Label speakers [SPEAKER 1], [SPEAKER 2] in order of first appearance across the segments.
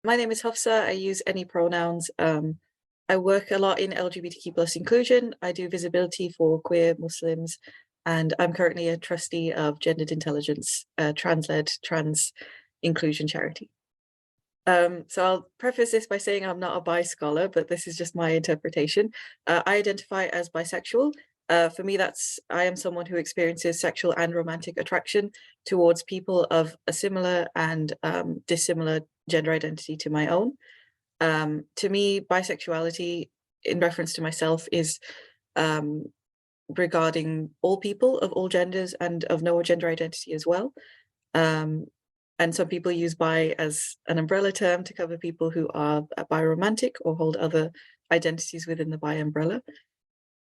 [SPEAKER 1] My name is Hafsa. I use any pronouns. I work a lot in LGBTQ plus inclusion. I do visibility for queer Muslims, and I'm currently a trustee of Gendered Intelligence, a trans-led trans inclusion charity. So I'll preface this by saying I'm not a bi scholar, but this is just my interpretation. I identify as bisexual. For me, I am someone who experiences sexual and romantic attraction towards people of a similar and dissimilar gender identity to my own. To me, bisexuality, in reference to myself, is um, regarding all people of all genders and of no gender identity as well. Um, and some people use bi as an umbrella term to cover people who are biromantic or hold other identities within the bi umbrella.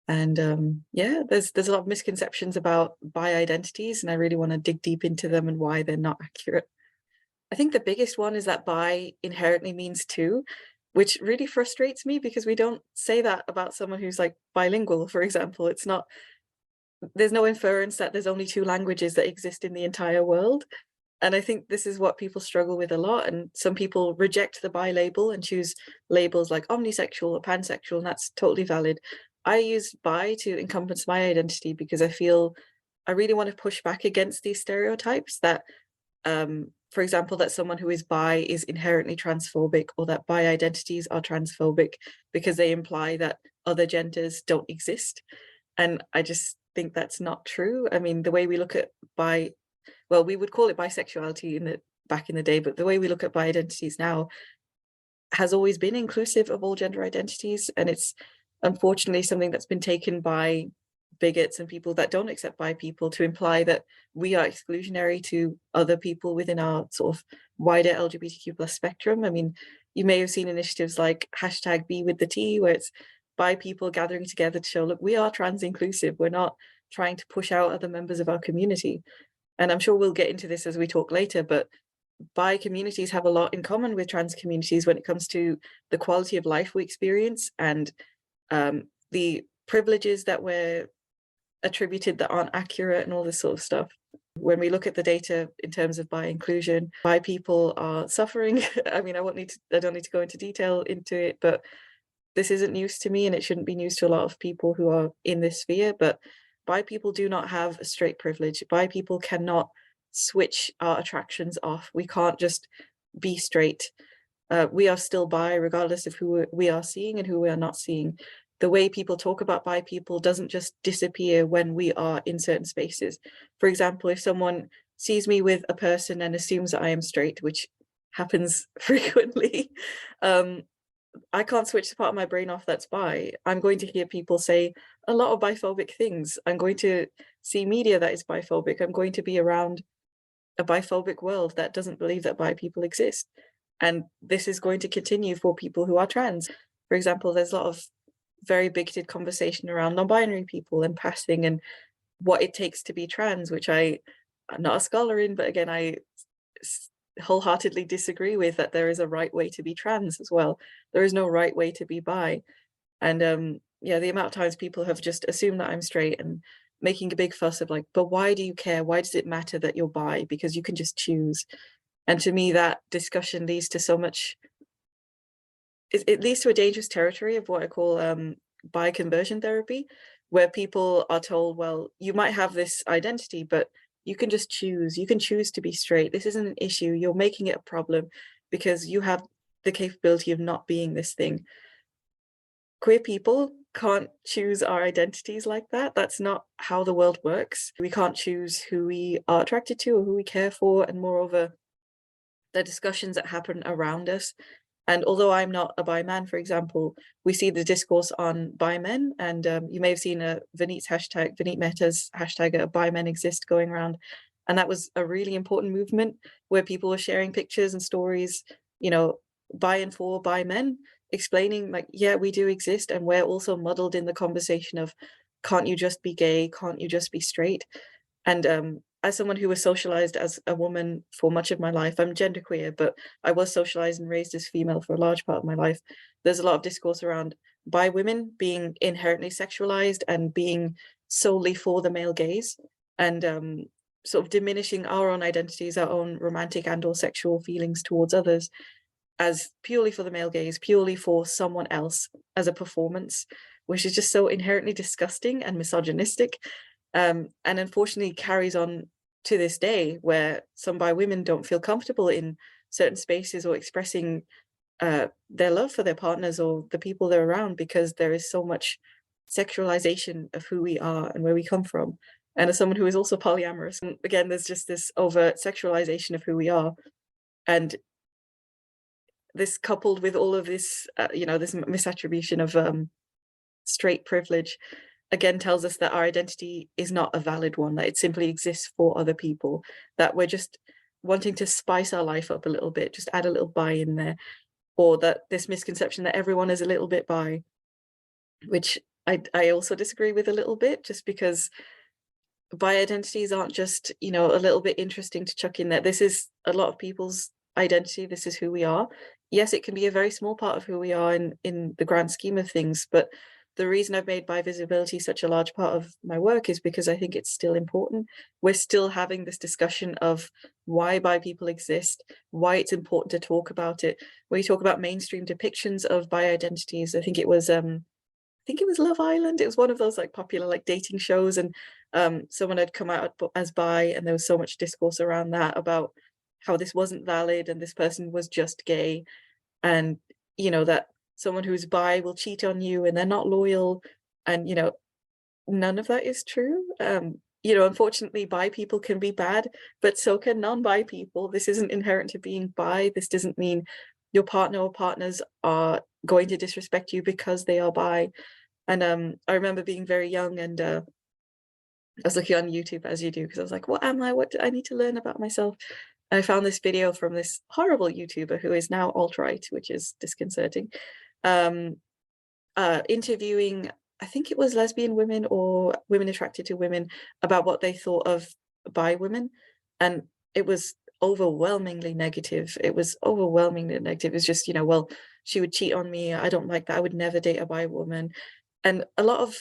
[SPEAKER 1] And yeah, there's a lot of misconceptions about bi identities, and I really want to dig deep into them and why they're not accurate. I think the biggest one is that bi inherently means two, which really frustrates me because we don't say that about someone who's like bilingual, for example. There's no inference that there's only two languages that exist in the entire world. And I think this is what people struggle with a lot. And some people reject the bi label and choose labels like omnisexual or pansexual, and that's totally valid. I use bi to encompass my identity because I feel I really want to push back against these stereotypes that for example, that someone who is bi is inherently transphobic, or that bi identities are transphobic because they imply that other genders don't exist. And I just think that's not true. I mean, the way we look at bi, well, we would call it bisexuality back in the day, but the way we look at bi identities now has always been inclusive of all gender identities. And it's unfortunately something that's been taken by bigots and people that don't accept bi people to imply that we are exclusionary to other people within our sort of wider LGBTQ plus spectrum. I mean, you may have seen initiatives like hashtag Be with the T, where it's bi people gathering together to show, look, we are trans inclusive. We're not trying to push out other members of our community. And I'm sure we'll get into this as we talk later, but bi communities have a lot in common with trans communities when it comes to the quality of life we experience and the privileges that we're attributed that aren't accurate and all this sort of stuff. When we look at the data in terms of bi inclusion, bi people are suffering. I mean, I don't need to go into detail into it, but this isn't news to me and it shouldn't be news to a lot of people who are in this sphere. But bi people do not have a straight privilege. Bi people cannot switch our attractions off. We can't just be straight. We are still bi regardless of who we are seeing and who we are not seeing. The way people talk about bi people doesn't just disappear when we are in certain spaces. For example, if someone sees me with a person and assumes that I am straight, which happens frequently, I can't switch the part of my brain off that's bi. I'm going to hear people say a lot of biphobic things. I'm going to see media that is biphobic. I'm going to be around a biphobic world that doesn't believe that bi people exist. And this is going to continue for people who are trans. For example, there's a lot of very bigoted conversation around non-binary people and passing and what it takes to be trans, which I'm not a scholar in, but again, I wholeheartedly disagree with that there is a right way to be trans as well. There is no right way to be bi. And yeah, the amount of times people have just assumed that I'm straight and making a big fuss of like, but why do you care? Why does it matter that you're bi? Because you can just choose. And to me, that discussion leads to so much, it leads to a dangerous territory of what I call bi conversion therapy, where people are told, well, you might have this identity, but you can just choose. You can choose to be straight. This isn't an issue. You're making it a problem because you have the capability of not being this thing. Queer people can't choose our identities like that. That's not how the world works. We can't choose who we are attracted to or who we care for. And moreover, the discussions that happen around us. And although I'm not a bi man, for example, we see the discourse on bi men. And you may have seen Vineet Mehta's hashtag bi men exist going around. And that was a really important movement where people were sharing pictures and stories, you know, by and for bi men, explaining like, yeah, we do exist. And we're also muddled in the conversation of, can't you just be gay? Can't you just be straight? And as someone who was socialized as a woman for much of my life, I'm genderqueer, but I was socialized and raised as female for a large part of my life. There's a lot of discourse around bi women being inherently sexualized and being solely for the male gaze, and sort of diminishing our own identities, our own romantic and or sexual feelings towards others. as purely for the male gaze, purely for someone else as a performance, which is just so inherently disgusting and misogynistic, and unfortunately carries on to this day, where some bi women don't feel comfortable in certain spaces or expressing their love for their partners or the people they're around, because there is so much sexualization of who we are and where we come from. And as someone who is also polyamorous, again, there's just this overt sexualization of who we are. And this coupled with all of this, this misattribution of straight privilege, again tells us that our identity is not a valid one, that it simply exists for other people, that we're just wanting to spice our life up a little bit, just add a little bi in there, or that this misconception that everyone is a little bit bi, which I also disagree with a little bit, just because bi identities aren't just, a little bit interesting to chuck in there. This is a lot of people's identity. This is who we are. Yes, it can be a very small part of who we are in the grand scheme of things, but the reason I've made bi visibility such a large part of my work is because I think it's still important. We're still having this discussion of why bi people exist, why it's important to talk about it. When you talk about mainstream depictions of bi identities, I think it was Love Island. It was one of those like popular like dating shows, and someone had come out as bi, and there was so much discourse around that, about how this wasn't valid and this person was just gay, and that someone who's bi will cheat on you and they're not loyal, and none of that is true. Unfortunately, bi people can be bad, but so can non-bi people. This isn't inherent to being bi. This doesn't mean your partner or partners are going to disrespect you because they are bi. And I remember being very young, and I was looking on YouTube, as you do, because I was like, what am I? What do I need to learn about myself? And I found this video from this horrible YouTuber who is now alt-right, which is disconcerting, interviewing, I think it was lesbian women or women attracted to women, about what they thought of bi women. And it was overwhelmingly negative. It was overwhelmingly negative. It's just, well, she would cheat on me. I don't like that. I would never date a bi woman. And a lot of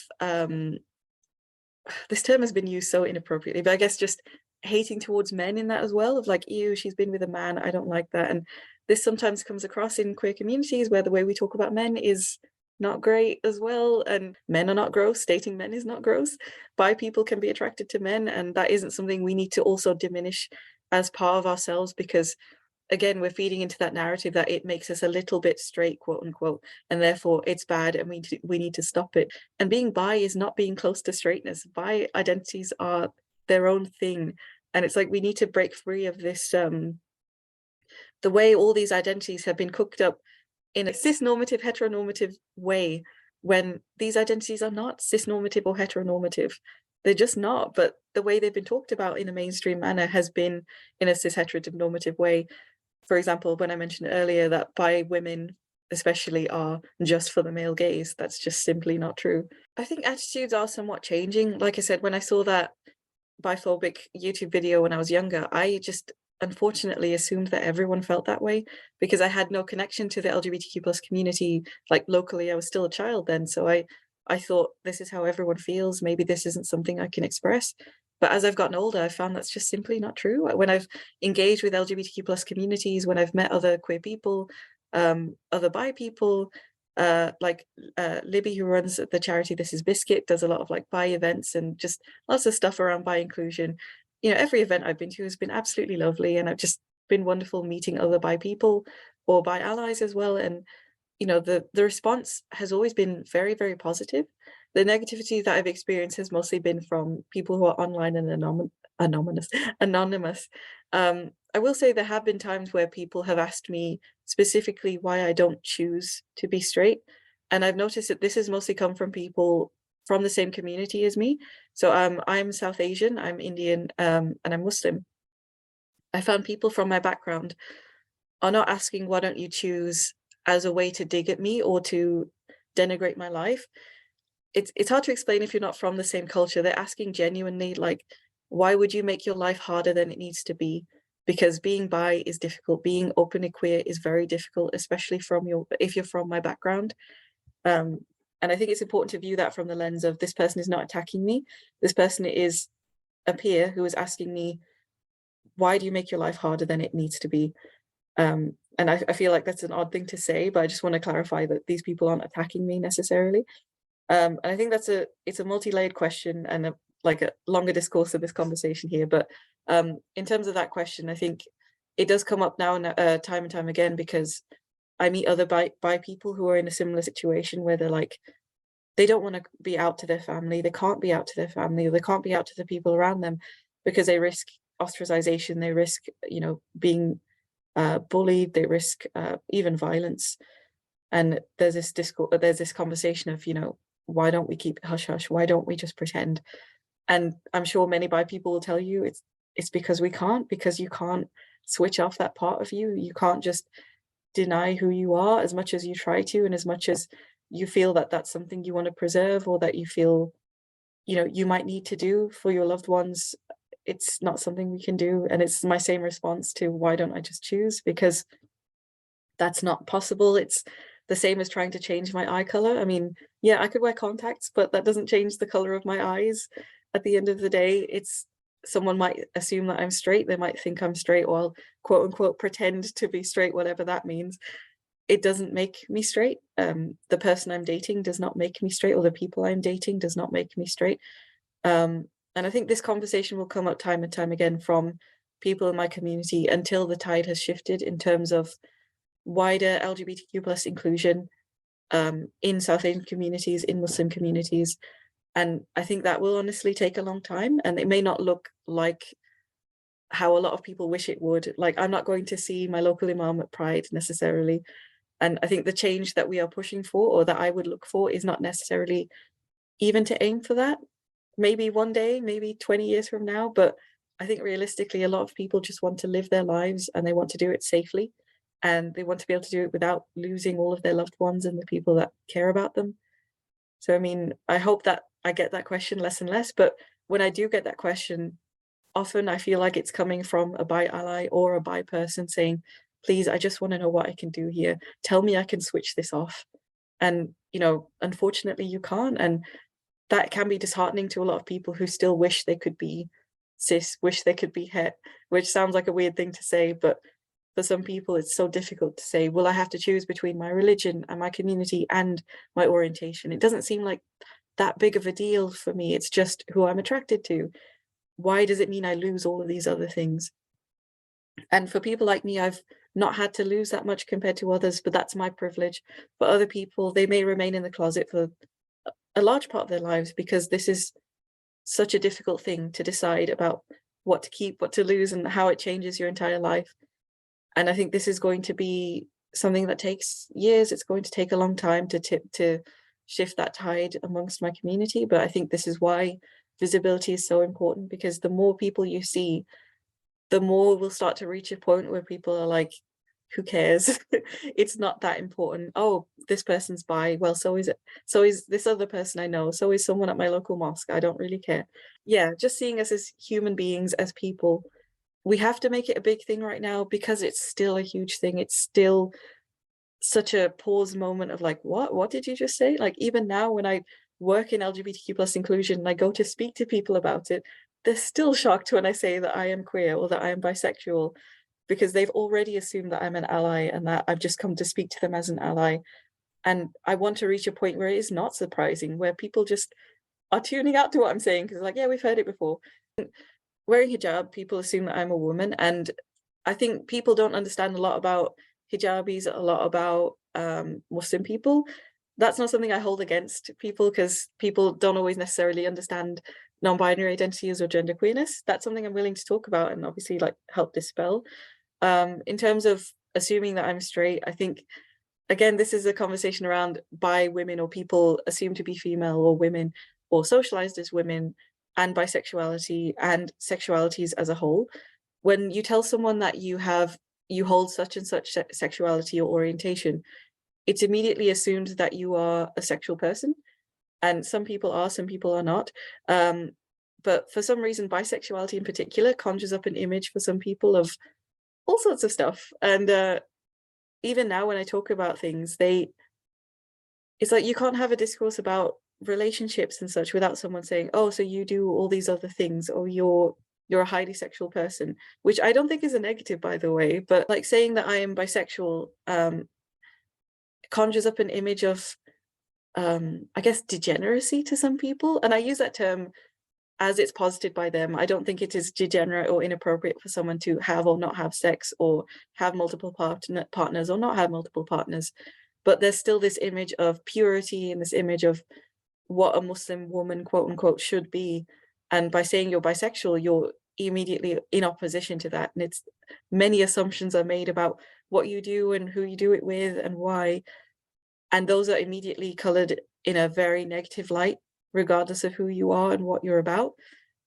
[SPEAKER 1] this term has been used so inappropriately, but I guess just hating towards men in that as well, of like, ew, she's been with a man, I don't like that. And this sometimes comes across in queer communities where the way we talk about men is not great as well, and men are not gross. Dating men is not gross. Bi people can be attracted to men, and that isn't something we need to also diminish as part of ourselves, because again, we're feeding into that narrative that it makes us a little bit straight, quote unquote, and therefore it's bad and we need to stop it. And being bi is not being close to straightness. Bi identities are their own thing, and it's like we need to break free of this the way all these identities have been cooked up in a cisnormative, heteronormative way, when these identities are not cisnormative or heteronormative. They're just not. But the way they've been talked about in a mainstream manner has been in a cis heteronormative way. For example, when I mentioned earlier that bi women especially are just for the male gaze, that's just simply not true. I think attitudes are somewhat changing. Like I said, when I saw that biphobic YouTube video when I was younger, I just unfortunately assumed that everyone felt that way, because I had no connection to the LGBTQ plus community. Like locally, I was still a child then, so I thought, this is how everyone feels, maybe this isn't something I can express. But as I've gotten older, I've found that's just simply not true. When I've engaged with LGBTQ plus communities, when I've met other queer people, other bi people, like Libby, who runs the charity This Is Biscuit, does a lot of like bi events and just lots of stuff around bi inclusion. Every event I've been to has been absolutely lovely, and I've just been wonderful meeting other bi people or bi allies as well. And the response has always been very, very positive. The negativity that I've experienced has mostly been from people who are online and anonymous. I will say there have been times where people have asked me specifically why I don't choose to be straight, and I've noticed that this has mostly come from people from the same community as me. So I'm South Asian, I'm Indian, and I'm Muslim. I found people from my background are not asking why don't you choose as a way to dig at me or to denigrate my life. It's hard to explain if you're not from the same culture. They're asking genuinely, like, why would you make your life harder than it needs to be? Because being bi is difficult. Being openly queer is very difficult, especially if you're from my background. And I think it's important to view that from the lens of, this person is not attacking me. This person is a peer who is asking me, why do you make your life harder than it needs to be? And I feel like that's an odd thing to say, but I just want to clarify that these people aren't attacking me necessarily. And I think it's a multi-layered question and like a longer discourse of this conversation here. But in terms of that question, I think it does come up now and time and time again, because I meet other bi people who are in a similar situation where they're like, they don't want to be out to their family, they can't be out to their family, or they can't be out to the people around them because they risk ostracization, they risk, being bullied, they risk even violence. And there's this discourse, there's this conversation of, why don't we keep hush hush? Why don't we just pretend? And I'm sure many bi people will tell you it's because we can't, because you can't switch off that part of you. You can't just deny who you are as much as you try to, and as much as you feel that that's something you want to preserve, or that you feel, you might need to do for your loved ones. It's not something we can do. And it's my same response to why don't I just choose? Because that's not possible. It's the same as trying to change my eye color. I mean, yeah, I could wear contacts, but that doesn't change the color of my eyes. At the end of the day, it's someone might assume that I'm straight. They might think I'm straight, or I'll quote unquote pretend to be straight, whatever that means. It doesn't make me straight. The person I'm dating does not make me straight, or the people I'm dating does not make me straight. And I think this conversation will come up time and time again from people in my community until the tide has shifted in terms of wider LGBTQ plus inclusion in South Asian communities, in Muslim communities. And I think that will honestly take a long time, and it may not look like how a lot of people wish it would. Like, I'm not going to see my local imam at Pride necessarily. And I think the change that we are pushing for, or that I would look for, is not necessarily even to aim for that. Maybe one day, maybe 20 years from now, but I think realistically, a lot of people just want to live their lives, and they want to do it safely, and they want to be able to do it without losing all of their loved ones and the people that care about them. So, I mean, I hope that I get that question less and less, but when I do get that question, often I feel like it's coming from a bi ally or a bi person saying, please, I just want to know what I can do here. Tell me I can switch this off. And, unfortunately you can't. And that can be disheartening to a lot of people who still wish they could be cis, wish they could be het, which sounds like a weird thing to say, but for some people it's so difficult to say, well, I have to choose between my religion and my community and my orientation. It doesn't seem like that big of a deal for me. It's just who I'm attracted to. Why does it mean I lose all of these other things? And for people like me, I've not had to lose that much compared to others, but that's my privilege. For other people, they may remain in the closet for a large part of their lives, because this is such a difficult thing to decide about, what to keep, what to lose, and how it changes your entire life. And I think this is going to be something that takes years. It's going to take a long time to shift that tide amongst my community. But I think this is why visibility is so important, because the more people you see, the more we'll start to reach a point where people are like, who cares? It's not that important. Oh, this person's bi. Well, so is it. So is this other person I know. So is someone at my local mosque. I don't really care. Yeah, just seeing us as human beings, as people. We have to make it a big thing right now, because it's still a huge thing. It's still such a pause moment of like, what did you just say? Like, even now when I work in LGBTQ plus inclusion and I go to speak to people about it, they're still shocked when I say that I am queer or that I am bisexual, because they've already assumed that I'm an ally and that I've just come to speak to them as an ally. And I want to reach a point where it is not surprising, where people just are tuning out to what I'm saying, because like, yeah, we've heard it before. Wearing hijab, people assume that I'm a woman, and I think people don't understand a lot about hijabis, a lot about Muslim people. That's not something I hold against people, because people don't always necessarily understand non-binary identities or gender queerness. That's something I'm willing to talk about and obviously like help dispel. In terms of assuming that I'm straight, I think, again, this is a conversation around bi women, or people assumed to be female or women or socialized as women, and bisexuality and sexualities as a whole. When you tell someone that you hold such and such sexuality or orientation, it's immediately assumed that you are a sexual person. And some people are, some people are not. But for some reason, bisexuality in particular conjures up an image for some people of all sorts of stuff. And even now when I talk about things, it's like you can't have a discourse about relationships and such without someone saying, oh, so you do all these other things, or you're a highly sexual person, which I don't think is a negative, by the way, but like saying that I am bisexual conjures up an image of I guess degeneracy to some people, and I use that term as it's posited by them. I don't think it is degenerate or inappropriate for someone to have or not have sex, or have multiple partners or not have multiple partners, but there's still this image of purity and this image of what a Muslim woman, quote unquote, should be. And by saying you're bisexual, you're immediately in opposition to that. And it's many assumptions are made about what you do and who you do it with and why. And those are immediately colored in a very negative light, regardless of who you are and what you're about.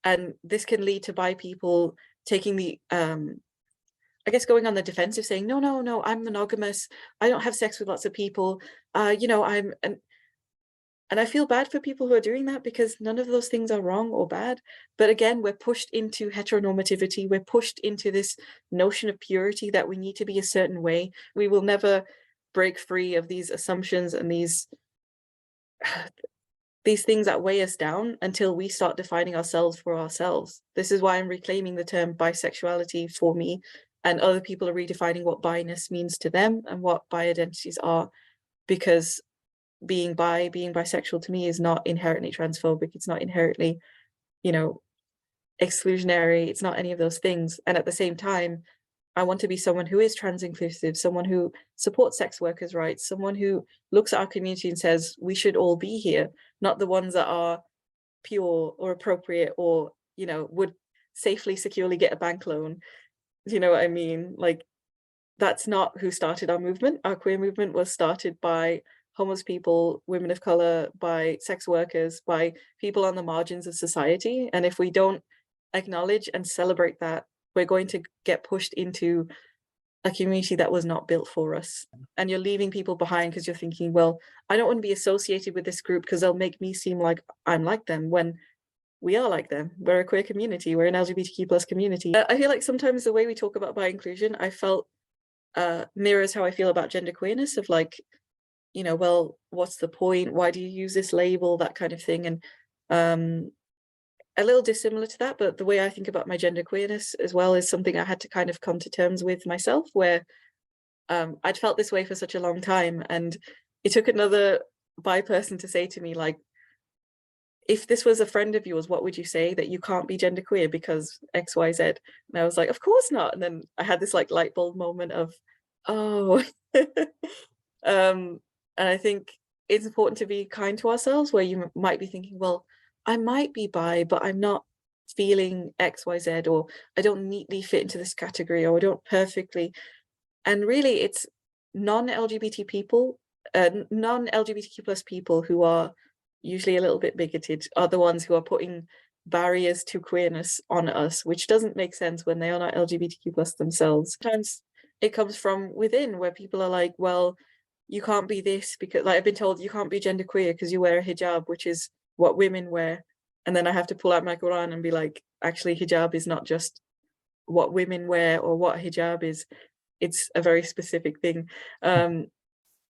[SPEAKER 1] And this can lead to bi people taking the I guess going on the defensive, saying, no, no, no, I'm monogamous. I don't have sex with lots of people. I'm and I feel bad for people who are doing that, because none of those things are wrong or bad. But again, we're pushed into heteronormativity. We're pushed into this notion of purity, that we need to be a certain way. We will never break free of these assumptions and these things that weigh us down until we start defining ourselves for ourselves. This is why I'm reclaiming the term bisexuality for me, and other people are redefining what bi-ness means to them and what bi identities are, because being bisexual to me is not inherently transphobic. It's not inherently, exclusionary. It's not any of those things. And at the same time, I want to be someone who is trans inclusive, someone who supports sex workers' rights, someone who looks at our community and says we should all be here, not the ones that are pure or appropriate or, would safely, securely get a bank loan. You know what I mean? Like, that's not who started our movement. Our queer movement was started by homeless people, women of color, by sex workers, by people on the margins of society. And if we don't acknowledge and celebrate that, we're going to get pushed into a community that was not built for us. And you're leaving people behind because you're thinking, well, I don't want to be associated with this group because they'll make me seem like I'm like them, when we are like them. We're a queer community. We're an LGBTQ plus community. I feel like sometimes the way we talk about bi inclusion, I felt mirrors how I feel about gender queerness, of like, well, what's the point? Why do you use this label? That kind of thing. And a little dissimilar to that, but the way I think about my gender queerness as well is something I had to kind of come to terms with myself, where I'd felt this way for such a long time. And it took another bi person to say to me, like, if this was a friend of yours, what would you say? That you can't be genderqueer because XYZ? And I was like, of course not. And then I had this like light bulb moment of, oh. And I think it's important to be kind to ourselves, where you might be thinking, well, I might be bi, but I'm not feeling XYZ, or I don't neatly fit into this category, or I don't perfectly. And really, it's non-LGBT people, non-LGBTQ plus people who are usually a little bit bigoted, are the ones who are putting barriers to queerness on us, which doesn't make sense when they are not LGBTQ plus themselves. Sometimes it comes from within, where people are like, well, you can't be this because, like, I've been told you can't be genderqueer because you wear a hijab, which is what women wear. And then I have to pull out my Quran and be like, actually, hijab is not just what women wear or what hijab is. It's a very specific thing.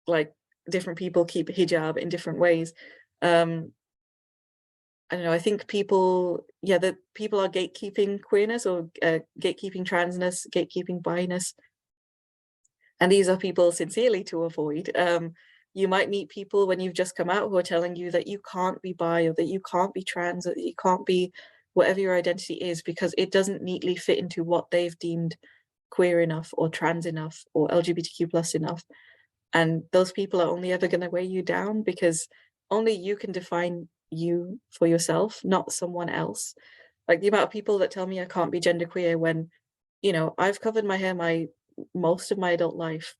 [SPEAKER 1] Like, different people keep hijab in different ways. I don't know, I think people, that people are gatekeeping queerness, or gatekeeping transness, gatekeeping bi-ness. And these are people sincerely to avoid. You might meet people when you've just come out who are telling you that you can't be bi, or that you can't be trans, or that you can't be whatever your identity is, because it doesn't neatly fit into what they've deemed queer enough, or trans enough, or LGBTQ plus enough. And those people are only ever going to weigh you down, because only you can define you for yourself, not someone else. Like, the amount of people that tell me I can't be genderqueer when, I've covered my hair most of my adult life.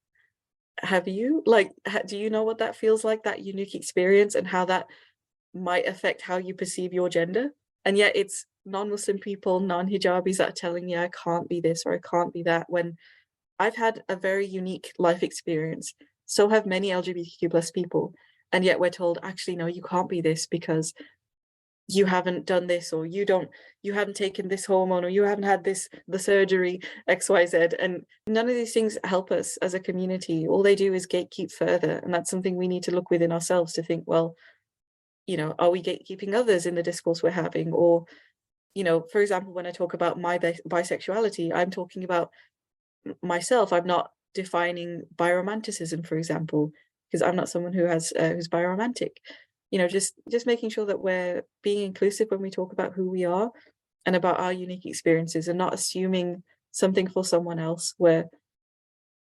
[SPEAKER 1] Have you? Like, do you know what that feels like, that unique experience, and how that might affect how you perceive your gender? And yet it's non-Muslim people, non-hijabis, that are telling me I can't be this or I can't be that, when I've had a very unique life experience. So have many LGBTQ plus people. And yet we're told, actually, no, you can't be this because you haven't done this, or you haven't taken this hormone, or you haven't had the surgery, XYZ. And none of these things help us as a community. All they do is gatekeep further. And that's something we need to look within ourselves to think, well, are we gatekeeping others in the discourse we're having? Or, you know, for example, when I talk about my bisexuality, I'm talking about myself. I'm not defining biromanticism, for example, because I'm not someone who has who's biromantic. You know, just making sure that we're being inclusive when we talk about who we are and about our unique experiences, and not assuming something for someone else where,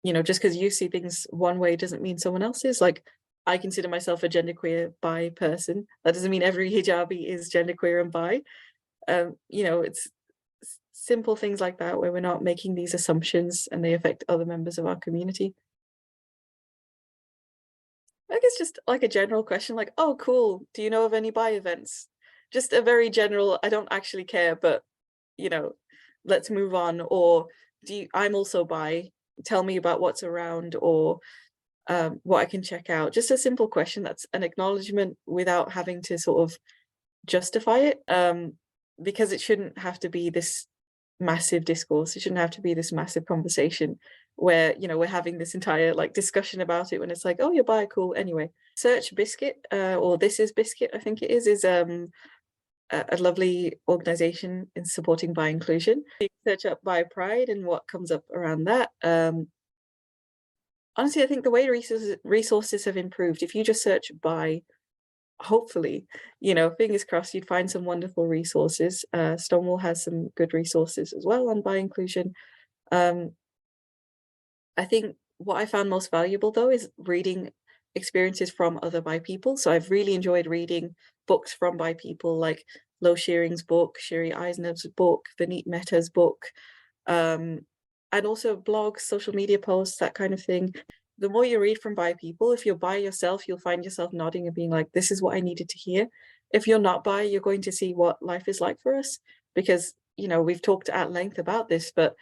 [SPEAKER 1] you know, just because you see things one way doesn't mean someone else is. Like, I consider myself a genderqueer bi person. That doesn't mean every hijabi is genderqueer and bi. You know, it's simple things like that where we're not making these assumptions and they affect other members of our community. I guess just like a general question, like, oh, cool. Do you know of any bi events? Just a very general, I don't actually care, but you know, let's move on. Or I'm also bi. Tell me about what's around, or what I can check out. Just a simple question that's an acknowledgement without having to sort of justify it, because it shouldn't have to be this massive discourse. It shouldn't have to be this massive conversation where, you know, we're having this entire like discussion about it when it's like, oh, you're bi, cool. Anyway, Search Biscuit, or This Is Biscuit, I think it is a lovely organization in supporting bi inclusion. You can search up bi pride and what comes up around that. Honestly, I think the way resources have improved, if you just search bi, hopefully, you know, fingers crossed, you'd find some wonderful resources. Stonewall has some good resources as well on bi inclusion. Um, I think what I found most valuable though is reading experiences from other bi people. So I've really enjoyed reading books from bi people, like Lo Shearing's book, Sherry Eisner's book, Vineet Mehta's book, um, and also blogs, social media posts, that kind of thing. The more you read from bi people, if you're bi yourself, you'll find yourself nodding and being like, this is what I needed to hear. If you're not bi, you're going to see what life is like for us, because, you know, we've talked at length about this, but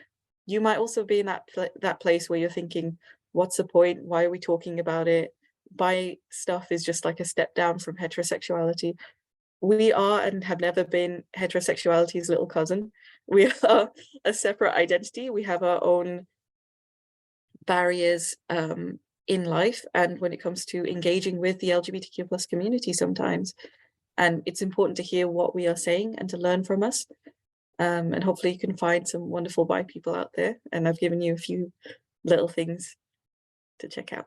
[SPEAKER 1] you might also be in that place where you're thinking, what's the point? Why are we talking about it? Bi stuff is just like a step down from heterosexuality. We are and have never been heterosexuality's little cousin. We are a separate identity. We have our own barriers in life and when it comes to engaging with the LGBTQ plus community sometimes. And it's important to hear what we are saying and to learn from us. And hopefully you can find some wonderful bi people out there. And I've given you a few little things to check out.